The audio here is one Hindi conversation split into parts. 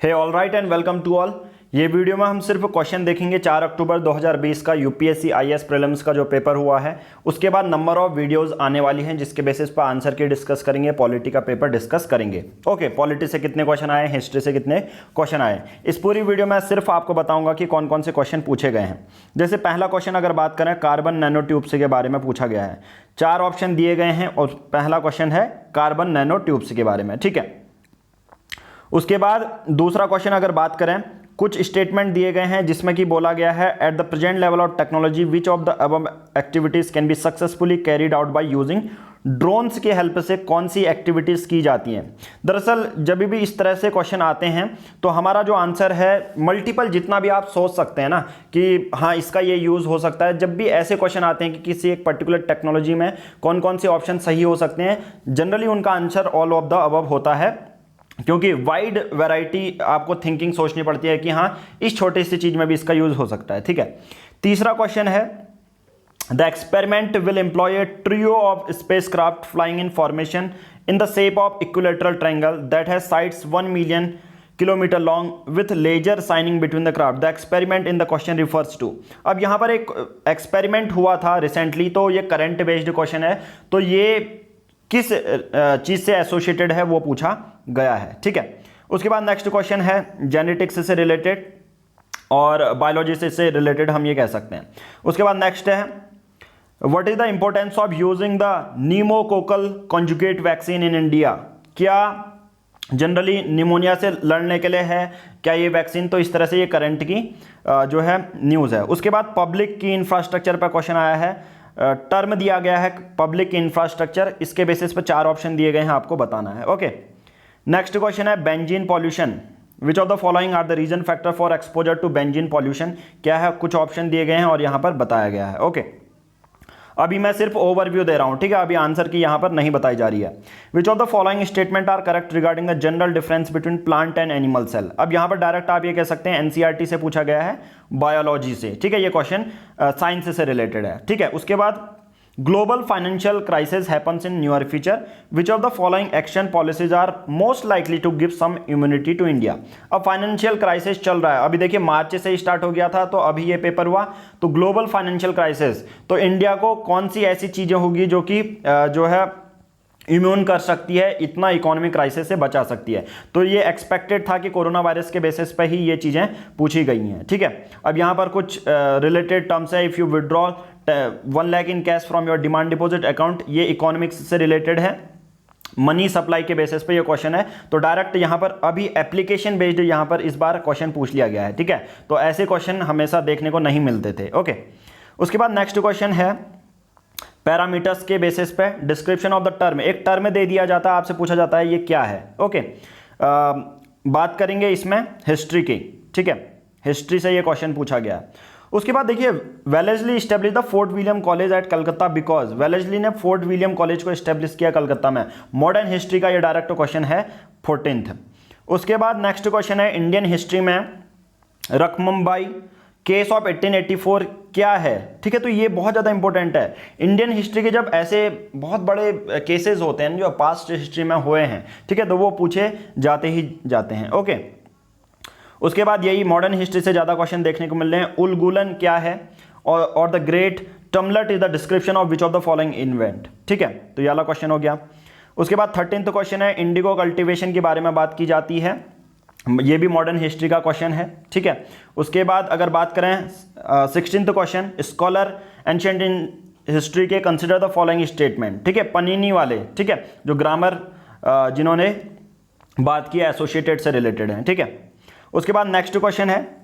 Hey all right and welcome to all. ये वीडियो में हम सिर्फ क्वेश्चन देखेंगे 4 अक्टूबर 2020 का यूपीएससी आईएएस प्रीलिम्स का जो पेपर हुआ है, उसके बाद नंबर ऑफ वीडियोस आने वाली हैं जिसके बेसिस पर आंसर की डिस्कस करेंगे, पॉलिटी का पेपर डिस्कस करेंगे। ओके, पॉलिटी से कितने क्वेश्चन आए, हिस्ट्री से कितने क्वेश्चन आए, इस पूरी वीडियो में सिर्फ आपको बताऊंगा कि कौन कौन से क्वेश्चन पूछे गए हैं। जैसे पहला क्वेश्चन अगर बात करें, कार्बन नैनो ट्यूब्स के बारे में पूछा गया है। 4 ऑप्शन दिए गए हैं और पहला क्वेश्चन है कार्बन नैनो ट्यूब्स के बारे में, ठीक है। उसके बाद दूसरा क्वेश्चन अगर बात करें, कुछ स्टेटमेंट दिए गए हैं जिसमें कि बोला गया है at the present level of technology which of the above activities can be successfully carried out by using drones के हेल्प से कौन सी एक्टिविटीज की जाती हैं। दरअसल जब भी इस तरह से क्वेश्चन आते हैं तो हमारा जो आंसर है मल्टीपल, जितना भी आप सोच सकते हैं ना कि हाँ इसका ये यूज हो सकता है। जब भी ऐसे क्वेश्चन आते हैं कि किसी एक पर्टिकुलर टेक्नोलॉजी में कौन कौन से ऑप्शन सही हो सकते हैं, जनरली उनका answer all of the above होता है, क्योंकि वाइड वैरायटी आपको थिंकिंग सोचनी पड़ती है कि हाँ इस छोटी सी चीज में भी इसका यूज हो सकता है, ठीक है। तीसरा क्वेश्चन है, the experiment will employ a trio of spacecraft flying in formation in the shape of equilateral triangle that has sides 1 million kilometre long with laser signing between the craft. The experiment in the question refers to. अब यहाँ पर एक एक्सपेरिमेंट हुआ था रिसेंटली, तो ये करंट बेस्ड क्वेश्चन है, तो ये किस चीज से एसोसिएटेड है वो पूछा गया है, ठीक है। उसके बाद नेक्स्ट क्वेश्चन है जेनेटिक्स से रिलेटेड और बायोलॉजी से रिलेटेड हम ये कह सकते हैं। उसके बाद नेक्स्ट है, what is the importance of using the pneumococcal conjugate vaccine in India. क्या जनरली निमोनिया से लड़ने के लिए है क्या ये वैक्सीन, तो इस तरह से ये करंट की जो है न्यूज़ है। उसके बाद पब्लिक की इंफ्रास्ट्रक्चर पर क्वेश्चन आया है, टर्म दिया गया है पब्लिक इंफ्रास्ट्रक्चर, इसके बेसिस पर 4 ऑप्शन दिए गए हैं, आपको बताना है। ओके, नेक्स्ट क्वेश्चन है benzene pollution, which of the following are the reason factor for exposure to benzene pollution. क्या है, कुछ ऑप्शन दिए गए हैं और यहां पर बताया गया है। ओके, अभी मैं सिर्फ ओवरव्यू दे रहा हूं, ठीक है, अभी आंसर की यहां पर नहीं बताई जा रही है। Which of the following statement are correct regarding the general difference between plant and animal cell. अब यहां पर डायरेक्ट आप ये कह सकते हैं एनसीईआरटी से पूछा गया है, बायोलॉजी से, ठीक है, ये क्वेश्चन साइंस से रिलेटेड है, ठीक है। उसके बाद global financial crisis happens in newer future, which of the following action policies are most likely to give some immunity to India. अब फाइनेंशियल क्राइसिस चल रहा है, अभी देखिए मार्च से स्टार्ट हो गया था, तो अभी ये पेपर हुआ, तो ग्लोबल फाइनेंशियल क्राइसिस, तो इंडिया को कौन सी ऐसी चीजें होगी जो कि जो है इम्यून कर सकती है, इतना इकोनॉमिक क्राइसिस से बचा सकती है। तो ये एक्सपेक्टेड था कि कोरोना वायरस के बेसिस पे ही ये चीज़ें पूछी गई हैं, ठीक है। अब यहाँ पर कुछ रिलेटेड टर्म्स है, if you withdraw 1 lakh in cash from your demand deposit account, ये इकोनॉमिक्स से रिलेटेड है, मनी सप्लाई के बेसिस पे ये क्वेश्चन है, तो डायरेक्ट यहाँ पर अभी एप्लीकेशन बेस्ड यहाँ पर इस बार क्वेश्चन पूछ लिया गया है, ठीक है। तो ऐसे क्वेश्चन हमेशा देखने को नहीं मिलते थे। ओके, उसके बाद नेक्स्ट क्वेश्चन है पैरामीटर्स के बेसिस पे डिस्क्रिप्शन ऑफ द टर्म। एक टर्म दे दिया जाता है, आपसे पूछा जाता है ये क्या है। ओके, बात करेंगे इसमें हिस्ट्री की, ठीक है, हिस्ट्री से ये क्वेश्चन पूछा गया। उसके बाद देखिए, Wellesley establish the fort William college eight Calcutta because, Wellesley ने फोर्ट विलियम कॉलेज को स्टैब्लिश किया कलकत्ता में। मॉडर्न हिस्ट्री का ये डायरेक्ट क्वेश्चन है 14th। उसके बाद नेक्स्ट क्वेश्चन है इंडियन हिस्ट्री में रखमबाई केस ऑफ 1884 क्या है, ठीक है, तो ये बहुत ज़्यादा इंपॉर्टेंट है। इंडियन हिस्ट्री के जब ऐसे बहुत बड़े केसेस होते हैं जो पास्ट हिस्ट्री में हुए हैं, ठीक है, तो वो पूछे जाते ही जाते हैं। ओके, उसके बाद यही मॉडर्न हिस्ट्री से ज़्यादा क्वेश्चन देखने को मिल रहे हैं। उलगुलन क्या है और the great tumult is the description of which of the following event, ठीक है, तो ये वाला क्वेश्चन हो गया। उसके बाद 13th क्वेश्चन है इंडिगो कल्टिवेशन के बारे में बात की जाती है, ये भी मॉडर्न हिस्ट्री का क्वेश्चन है, ठीक है। उसके बाद अगर बात करें 16th question, scholar ancient in history के कंसिडर द फॉलोइंग स्टेटमेंट, ठीक है, पनीनी वाले, ठीक है, जो ग्रामर जिन्होंने बात की एसोसिएटेड से रिलेटेड है, ठीक है। उसके बाद नेक्स्ट क्वेश्चन है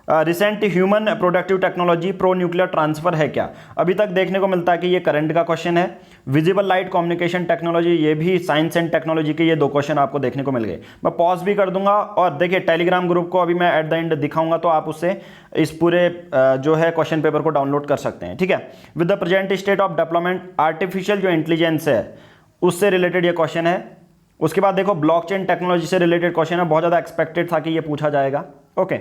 recent human productive technology pro nuclear transfer है क्या। अभी तक देखने को मिलता है कि ये करंट का क्वेश्चन है। विजिबल लाइट कम्युनिकेशन टेक्नोलॉजी, ये भी साइंस एंड टेक्नोलॉजी के ये 2 क्वेश्चन आपको देखने को मिल गए। मैं पॉज भी कर दूंगा और देखिए टेलीग्राम ग्रुप को अभी मैं एट द एंड दिखाऊंगा, तो आप उससे इस पूरे जो है क्वेश्चन पेपर को डाउनलोड कर सकते हैं, ठीक है। With the present state of development artificial जो इंटेलिजेंस है उससे रिलेटेड ये क्वेश्चन है। उसके बाद देखो ब्लॉकचेन टेक्नोलॉजी से रिलेटेड क्वेश्चन है, बहुत ज़्यादा एक्सपेक्टेड था कि ये पूछा जाएगा। ओके,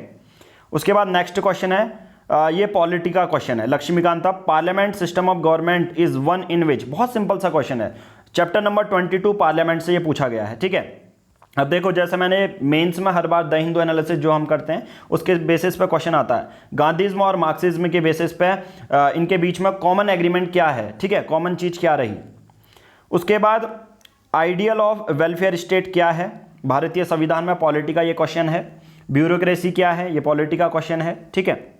उसके बाद नेक्स्ट क्वेश्चन है ये पॉलिटी का क्वेश्चन है, Laxmikanta parliament system of government is one in which, बहुत सिंपल सा क्वेश्चन है, चैप्टर नंबर 22 पार्लियामेंट से ये पूछा गया है, ठीक है। अब देखो, जैसे मैंने मेंस में हर बार द हिंदू एनालिसिस जो हम करते हैं उसके बेसिस पे क्वेश्चन आता है। गांधीज्म और मार्क्सिज्म के बेसिस पे इनके बीच में कॉमन एग्रीमेंट क्या है, ठीक है, कॉमन चीज क्या रही। उसके बाद आइडियल ऑफ वेलफेयर स्टेट क्या है, भारतीय संविधान में पॉलिटी का ये क्वेश्चन है। ब्यूरोक्रेसी क्या है, ये पॉलिटी का क्वेश्चन है, ठीक है।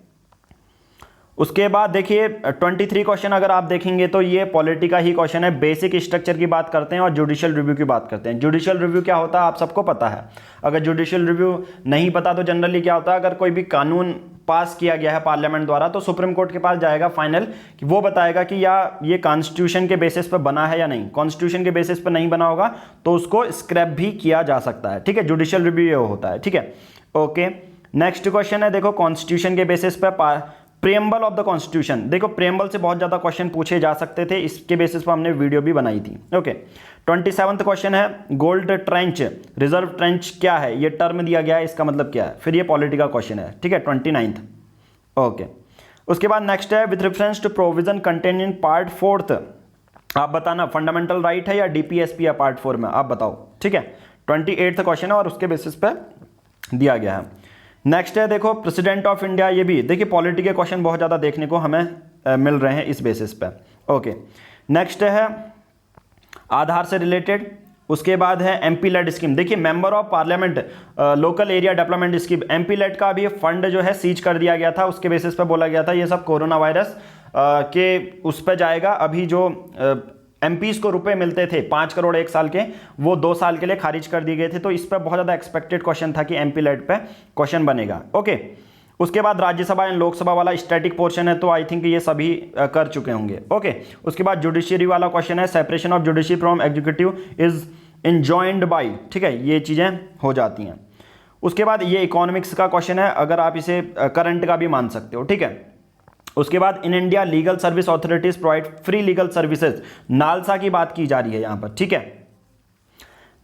उसके बाद देखिए 23 क्वेश्चन अगर आप देखेंगे तो ये पॉलिटी का ही क्वेश्चन है। बेसिक स्ट्रक्चर की बात करते हैं और जुडिशियल रिव्यू की बात करते हैं। जुडिशियल रिव्यू क्या होता है आप सबको पता है। अगर जुडिशियल रिव्यू नहीं पता तो जनरली क्या होता है, अगर कोई भी कानून पास किया गया है पार्लियामेंट द्वारा तो सुप्रीम कोर्ट के पास जाएगा फाइनल, कि वो बताएगा कि या ये कॉन्स्टिट्यूशन के बेसिस पर बना है या नहीं। कॉन्स्टिट्यूशन के बेसिस पर नहीं बना होगा तो उसको स्क्रैप भी किया जा सकता है, ठीक है। जुडिशियल रिव्यू ये होता है, ठीक है। ओके, नेक्स्ट क्वेश्चन है देखो, कॉन्स्टिट्यूशन के बेसिस पर प्रेम्बल ऑफ द कॉन्स्टिट्यूशन। देखो प्रेम्बल से बहुत ज़्यादा क्वेश्चन पूछे जा सकते थे, इसके बेसिस पर हमने वीडियो भी बनाई थी। ओके, 27वां क्वेश्चन है गोल्ड ट्रेंच, रिजर्व ट्रेंच क्या है, ये टर्म दिया गया है, इसका मतलब क्या है। फिर ये पॉलिटी का क्वेश्चन है, ठीक है, 29। ओके, उसके बाद नेक्स्ट है with reference to provision contain in part 4, आप बताना फंडामेंटल राइट है या डीपीएसपी है पार्ट 4 में, आप बताओ, ठीक है। 28वां क्वेश्चन है और उसके बेसिस पे दिया गया है। नेक्स्ट है देखो प्रेसिडेंट ऑफ इंडिया, ये भी देखिए पॉलिटी के क्वेश्चन बहुत ज़्यादा देखने को हमें मिल रहे हैं इस बेसिस पे। ओके, नेक्स्ट है आधार से रिलेटेड। उसके बाद है एमपी लेड स्कीम, देखिए member of parliament local area development scheme, MP lad का भी फंड जो है सीज कर दिया गया था, उसके बेसिस पे बोला गया था ये सब कोरोना वायरस के उस पर जाएगा। अभी जो एमपीज को रुपए मिलते थे 5 करोड़ 1 साल के, वो 2 साल के लिए खारिज कर दिए गए थे। तो इस पर बहुत ज़्यादा एक्सपेक्टेड क्वेश्चन था कि एमपी लेड पे क्वेश्चन बनेगा। ओके, उसके बाद राज्यसभा एंड लोकसभा वाला स्टैटिक पोर्शन है, तो आई थिंक ये सभी कर चुके होंगे। ओके, उसके बाद जुडिशियरी वाला क्वेश्चन है, separation of judiciary from executive is enjoined by, ठीक है, ये चीज़ें हो जाती हैं। उसके बाद ये इकोनॉमिक्स का क्वेश्चन है, अगर आप इसे करंट का भी मान सकते हो, ठीक है। उसके बाद in India legal service authorities provide free legal services, NALSA की बात की जा रही है यहां पर, ठीक है।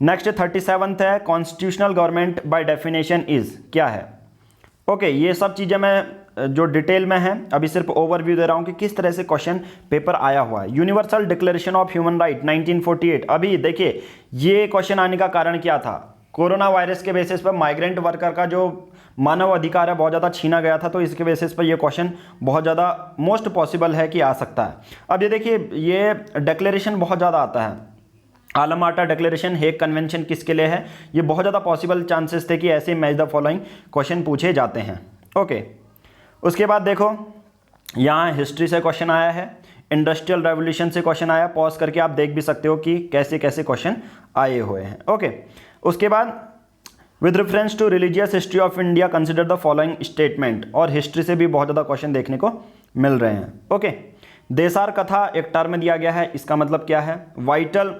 नेक्स्ट 37th है constitutional government by definition is, क्या है। ओके, ये सब चीजें मैं जो डिटेल में है अभी सिर्फ ओवरव्यू दे रहा हूं कि किस तरह से क्वेश्चन पेपर आया हुआ है। Universal declaration of human right 1948, अभी देखिए ये क्वेश्चन आने का कारण क्या था, कोरोना वायरस के बेसिस पर माइग्रेंट वर्कर का जो मानव अधिकार है बहुत ज़्यादा छीना गया था, तो इसके बेसिस पर ये क्वेश्चन बहुत ज़्यादा मोस्ट पॉसिबल है कि आ सकता है। अब ये देखिए ये डिक्लेरेशन बहुत ज़्यादा आता है, आलम आटा डिक्लेरेशन, हेग कन्वेंशन किसके लिए है, ये बहुत ज़्यादा पॉसिबल चांसेस थे कि ऐसे मैच द फॉलोइंग क्वेश्चन पूछे जाते हैं। ओके, उसके बाद देखो यहाँ हिस्ट्री से क्वेश्चन आया है, इंडस्ट्रियल रेवोल्यूशन से क्वेश्चन आया, पॉज करके आप देख भी सकते हो कि कैसे कैसे क्वेश्चन आए हुए हैं। ओके, उसके बाद with reference to religious history of India consider the following statement, और हिस्ट्री से भी बहुत ज़्यादा क्वेश्चन देखने को मिल रहे हैं। ओके, देसार कथा एक टर्म दिया गया है, इसका मतलब क्या है। Vital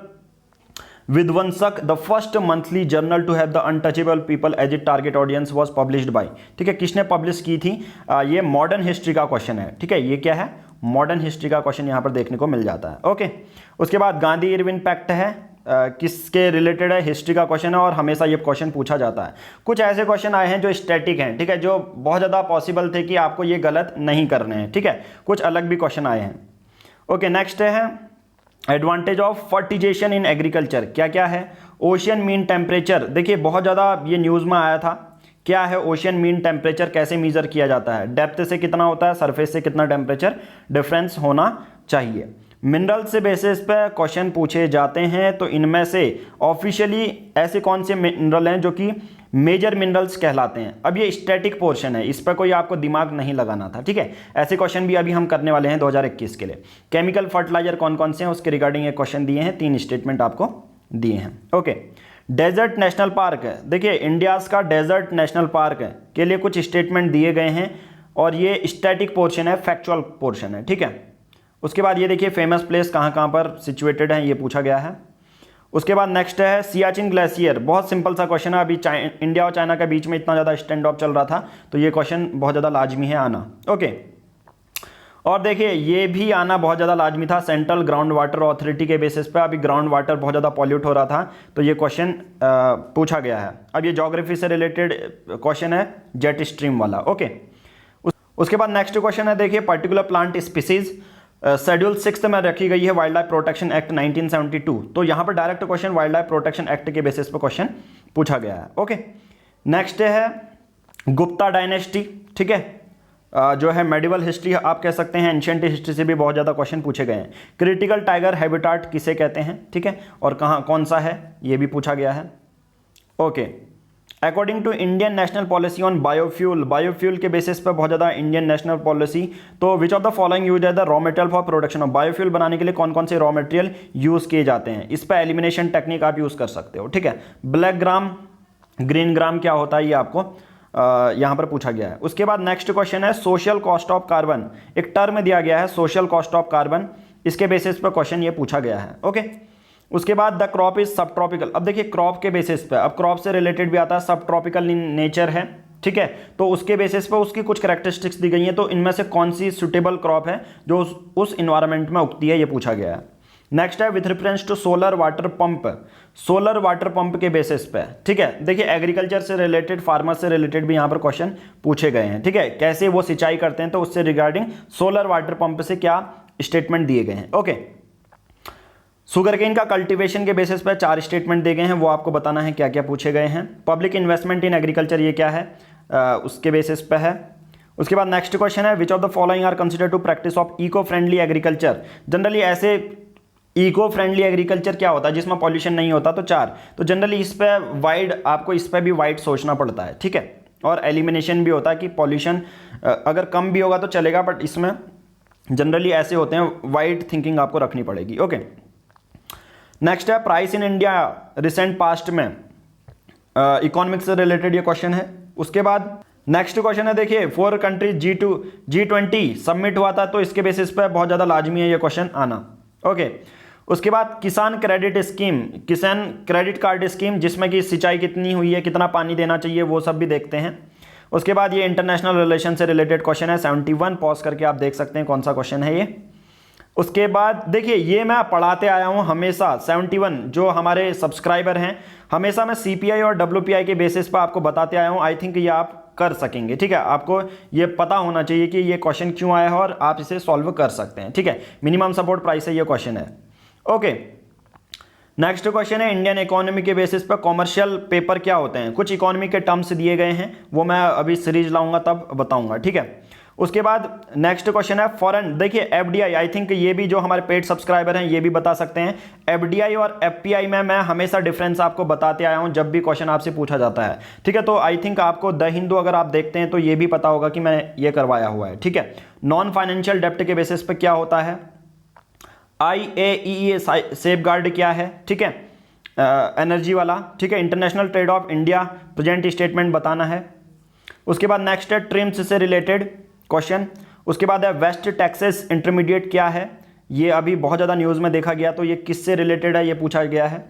Vidhwansak the first monthly journal to have the untouchable people as it target audience was published by, ठीक है, किसने पब्लिश की थी, ये मॉडर्न हिस्ट्री का क्वेश्चन है, ठीक है, ये क्या है, मॉडर्न हिस्ट्री का क्वेश्चन यहाँ पर देखने को मिल जाता है। ओके, उसके बाद गांधी इरविन पैक्ट है, किसके रिलेटेड है, हिस्ट्री का क्वेश्चन है और हमेशा ये क्वेश्चन पूछा जाता है। कुछ ऐसे क्वेश्चन आए हैं जो स्टैटिक हैं, ठीक है, जो बहुत ज़्यादा पॉसिबल थे कि आपको ये गलत नहीं करने हैं, ठीक है, कुछ अलग भी क्वेश्चन आए हैं। ओके, नेक्स्ट है advantage of fertilization in agriculture, क्या क्या है। ओशियन मीन टेम्परेचर, देखिए बहुत ज़्यादा ये न्यूज़ में आया था, क्या है ओशियन मीन टेम्परेचर, कैसे मेजर किया जाता है, डेप्थ से कितना होता है, सरफेस से कितना टेम्परेचर डिफरेंस होना चाहिए। मिनरल से बेसिस पे क्वेश्चन पूछे जाते हैं, तो इनमें से ऑफिशियली ऐसे कौन से मिनरल हैं जो कि मेजर मिनरल्स कहलाते हैं। अब ये स्टैटिक पोर्शन है, इस पर कोई आपको दिमाग नहीं लगाना था, ठीक है। ऐसे क्वेश्चन भी अभी हम करने वाले हैं 2021 के लिए। केमिकल फर्टिलाइजर कौन कौन से हैं उसके रिगार्डिंग ये क्वेश्चन दिए हैं, 3 स्टेटमेंट आपको दिए हैं। ओके, डेजर्ट नेशनल पार्क है, देखिए इंडियाज़ का डेजर्ट नेशनल पार्क है के लिए कुछ स्टेटमेंट दिए गए हैं और ये स्टैटिक पोर्शन है, फैक्चुअल पोर्शन है, ठीक है। उसके बाद ये देखिए फेमस प्लेस कहाँ कहाँ पर सिचुएटेड है, ये पूछा गया है। उसके बाद नेक्स्ट है सियाचिन ग्लेशियर, बहुत सिंपल सा क्वेश्चन है, अभी इंडिया और चाइना के बीच में इतना ज़्यादा स्टैंड ऑफ चल रहा था, तो ये क्वेश्चन बहुत ज़्यादा लाजमी है आना। ओके, और देखिए ये भी आना बहुत ज़्यादा लाजमी था, सेंट्रल ग्राउंड वाटर अथॉरिटी के बेसिस पे अभी ग्राउंड वाटर बहुत ज़्यादा पॉल्यूट हो रहा था, तो ये क्वेश्चन पूछा गया है। अब ये ज्योग्राफी से रिलेटेड क्वेश्चन है, जेट स्ट्रीम वाला। ओके, उसके बाद नेक्स्ट क्वेश्चन है, देखिए पर्टिकुलर प्लांट स्पीसीज शेड्यूल 6 में रखी गई है वाइल्ड लाइफ प्रोटेक्शन एक्ट 1972, तो यहाँ पर direct question wild life protection act के बेसिस पर क्वेश्चन पूछा गया है। ओके, नेक्स्ट है गुप्ता डायनेस्टी, ठीक है, जो है मेडिवल हिस्ट्री आप कह सकते हैं, एंशिएंट हिस्ट्री से भी बहुत ज़्यादा क्वेश्चन पूछे गए हैं। क्रिटिकल टाइगर हैबिटाट किसे कहते हैं, ठीक है, और कहाँ कौन सा है ये भी पूछा गया है। Okay, according to Indian national policy on biofuel, biofuel के बेसिस पर बहुत ज़्यादा इंडियन नेशनल पॉलिसी, तो which of the following use है the raw material for production of biofuel, बनाने के लिए कौन कौन से रॉ मटेरियल यूज़ किए जाते हैं। इस पर एलिमिनेशन टेक्निक आप यूज़ कर सकते हो, ठीक है। ब्लैक ग्राम, ग्रीन ग्राम क्या होता है ये आपको यहाँ पर पूछा गया है। उसके बाद नेक्स्ट क्वेश्चन है सोशल कॉस्ट ऑफ कार्बन, एक टर्म दिया गया है सोशल कॉस्ट ऑफ कार्बन, इसके बेसिस पर क्वेश्चन ये पूछा गया है। ओके, उसके बाद द क्रॉप इज सब ट्रॉपिकल, अब देखिए क्रॉप के बेसिस पे, अब क्रॉप से रिलेटेड भी आता है, सब ट्रॉपिकल इन नेचर है, ठीक है, तो उसके बेसिस पे उसकी कुछ कैरेक्टरिस्टिक्स दी गई हैं, तो इनमें से कौन सी सुटेबल क्रॉप है जो उस इन्वायरमेंट में उगती है, ये पूछा गया है। नेक्स्ट है with reference to solar water pump, solar water pump के बेसिस पे, ठीक है, देखिए एग्रीकल्चर से रिलेटेड, फार्मर से रिलेटेड भी यहाँ पर क्वेश्चन पूछे गए हैं, ठीक है, कैसे वो सिंचाई करते हैं, तो उससे रिगार्डिंग सोलर वाटर पंप से क्या स्टेटमेंट दिए गए हैं। ओके, शुगर केन का कल्टीवेशन के बेसिस पर 4 स्टेटमेंट दिए गए हैं, वो आपको बताना है क्या क्या पूछे गए हैं। पब्लिक इन्वेस्टमेंट इन एग्रीकल्चर ये क्या है, उसके बेसिस पे है। उसके बाद नेक्स्ट क्वेश्चन है which of the following are consider to practice of eco friendly agriculture, generally ऐसे इको फ्रेंडली एग्रीकल्चर क्या होता है जिसमें पॉल्यूशन नहीं होता, तो 4, तो जनरली इस पे वाइड, आपको इस पे भी वाइड सोचना पड़ता है, ठीक है, और एलिमिनेशन भी होता है कि पॉल्यूशन अगर कम भी होगा तो चलेगा, बट इसमें जनरली ऐसे होते हैं, वाइड थिंकिंग आपको रखनी पड़ेगी। ओके, नेक्स्ट है price in India recent past में, इकोनॉमिक्स से रिलेटेड ये क्वेश्चन है। उसके बाद नेक्स्ट क्वेश्चन है, देखिए 4 कंट्रीज G20 सबमिट हुआ था, तो इसके बेसिस पे बहुत ज़्यादा लाजमी है ये क्वेश्चन आना। ओके, उसके बाद किसान क्रेडिट स्कीम, किसान क्रेडिट कार्ड स्कीम, जिसमें कि सिंचाई कितनी हुई है, कितना पानी देना चाहिए, वो सब भी देखते हैं। उसके बाद ये इंटरनेशनल रिलेशन से रिलेटेड क्वेश्चन है 71, पॉज करके आप देख सकते हैं कौन सा क्वेश्चन है ये। उसके बाद देखिए ये मैं पढ़ाते आया हूँ हमेशा, 71 जो हमारे सब्सक्राइबर हैं, हमेशा मैं CPI और WPI के बेसिस पर आपको बताते आया हूँ। आई थिंक ये आप कर सकेंगे, ठीक है, आपको ये पता होना चाहिए कि ये क्वेश्चन क्यों आया है और आप इसे सॉल्व कर सकते हैं, ठीक है। मिनिमम सपोर्ट प्राइस है ये क्वेश्चन है। ओके, नेक्स्ट क्वेश्चन है इंडियन इकोनॉमी के बेसिस पर कॉमर्शियल पेपर क्या होते हैं, कुछ इकोनॉमी के टर्म्स दिए गए हैं, वो मैं अभी सीरीज लाऊंगा तब बताऊंगा, ठीक है। उसके बाद नेक्स्ट क्वेश्चन है फॉरेन, देखिए FDI, आई थिंक ये भी जो हमारे पेड सब्सक्राइबर हैं ये भी बता सकते हैं। FDI और FPI में मैं हमेशा डिफरेंस आपको बताते आया हूं जब भी क्वेश्चन आपसे पूछा जाता है, ठीक है, तो आई थिंक आपको द हिंदू अगर आप देखते हैं तो ये भी पता होगा कि मैं ये करवाया हुआ है, ठीक है। नॉन फाइनेंशियल डेप्ट के बेसिस पे क्या होता है, IAEA सेफगार्ड क्या है, ठीक है, एनर्जी वाला, ठीक है। International trade off India present statement बताना है। उसके बाद नेक्स्ट है ट्रिम्स से रिलेटेड क्वेश्चन। उसके बाद है वेस्ट टेक्सास इंटरमीडिएट क्या है, ये अभी बहुत ज़्यादा न्यूज़ में देखा गया, तो ये किससे रिलेटेड है ये पूछा गया है,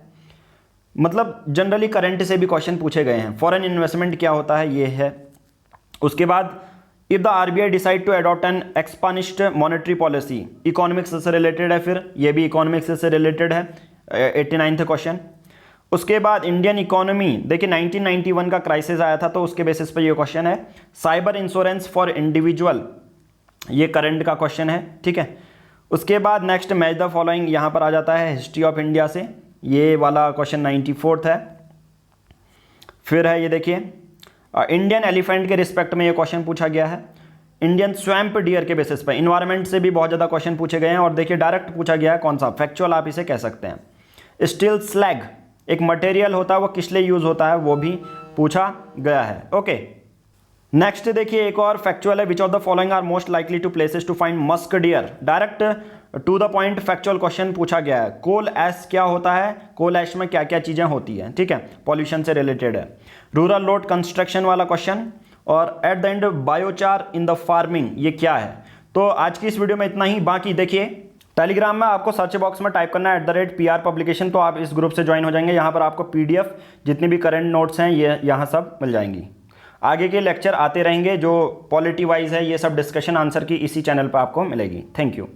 मतलब जनरली करंट से भी क्वेश्चन पूछे गए हैं। फॉरेन इन्वेस्टमेंट क्या होता है ये है। उसके बाद if the RBI decide to adopt an expansionist monetary policy, economics से रिलेटेड है, फिर ये भी इकोनॉमिक्स से रिलेटेड है, 89th क्वेश्चन। उसके बाद इंडियन इकोनॉमी, देखिए 1991 का क्राइसिस आया था, तो उसके बेसिस पर ये क्वेश्चन है। साइबर इंश्योरेंस फॉर इंडिविजुअल, ये करंट का क्वेश्चन है, ठीक है। उसके बाद नेक्स्ट मैच द फॉलोइंग यहाँ पर आ जाता है हिस्ट्री ऑफ इंडिया से, ये वाला क्वेश्चन 94th है। फिर है ये देखिए इंडियन एलिफेंट के रिस्पेक्ट में ये क्वेश्चन पूछा गया है। इंडियन स्वैम्प डियर के बेसिस पर इन्वायरमेंट से भी बहुत ज़्यादा क्वेश्चन पूछे गए हैं, और देखिए डायरेक्ट पूछा गया है कौन सा, फैक्चुअल आप इसे कह सकते हैं। स्टील स्लैग एक मटेरियल होता है, वो किस लिए यूज होता है वो भी पूछा गया है। ओके, नेक्स्ट देखिए एक और फैक्चुअल है, which of the following are most likely to places to find musk deer, direct to the point factual question पूछा गया है। कोल ऐश क्या होता है, कोल ऐश में क्या क्या चीजें होती हैं, ठीक है, पॉल्यूशन से रिलेटेड है। रूरल रोड कंस्ट्रक्शन वाला क्वेश्चन, और at the end biochar in the farming ये क्या है। तो आज की इस वीडियो में इतना ही, बाकी देखिए टेलीग्राम में आपको सर्च बॉक्स में टाइप करना है @PR पब्लिकेशन, तो आप इस ग्रुप से ज्वाइन हो जाएंगे। यहाँ पर आपको PDF जितनी भी करंट नोट्स हैं ये यहाँ सब मिल जाएंगी। आगे के लेक्चर आते रहेंगे, जो पॉलिटी वाइज है ये सब डिस्कशन आंसर की इसी चैनल पर आपको मिलेगी। Thank you.